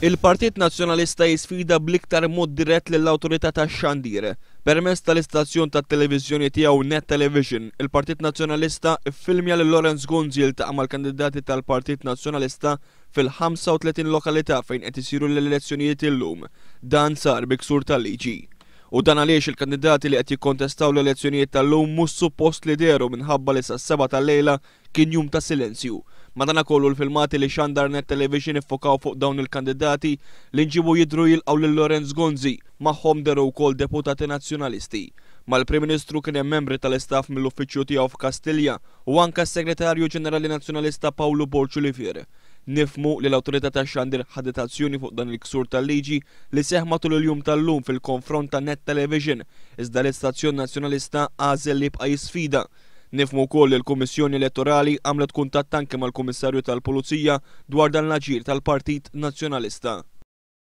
Il-Partit Nazzjonalista jisfida bl-iktar mod dirett lill-awtorità tax-xandir. Permezz tal-istazzjon tat-televiżjoni tiegħu Net Television, il-Partit Nazzjonalista iffilmja lil Lorenz Gonzi jiltaqa' mal-kandidati tal-Partit Nazzjonalista fil-35 lokalità fejn qed isiru l-elezzjonijiet illum. Dan sar bi ksur tal-liġi. U dan għaliex il-kandidati li qed jikkontestaw l-elezzjonijiet tal-lum mhux suppost li deru minħabba li sas-7 tal-lejla kien jum ta' silenzju. Madankollu l-filmati li xandar Net Television iffokaw fuq dawn il-kandidati li nġibu jidhru jilqgħu lil Lorenz Gonzi magħhom deru wkoll deputati nazzjonalisti. Mal-Prim Ministru kien hemm membri tal-istaff mill-uffiċċju tiegħu f'Kastilja u anke s-Segretarju Ġenerali Nazzjonalista Pawlu Borċulifier. Nifhmu li l-awtorità tax-xandir ħadet azzjoni fuq dan il-ksur tal-liġi li seħħ matul il-jum tal-lum fil-konfront ta' Net Television, iżda l-istazzjon nazzjonalista għażel li jibqa' jisfida. Nifhmu wkoll li l-Kummissjoni Elettorali għamlet kuntatt anke mal-Kummissarju tal-Pulizija dwar dan l-aġir tal-Partit Nazzjonalista.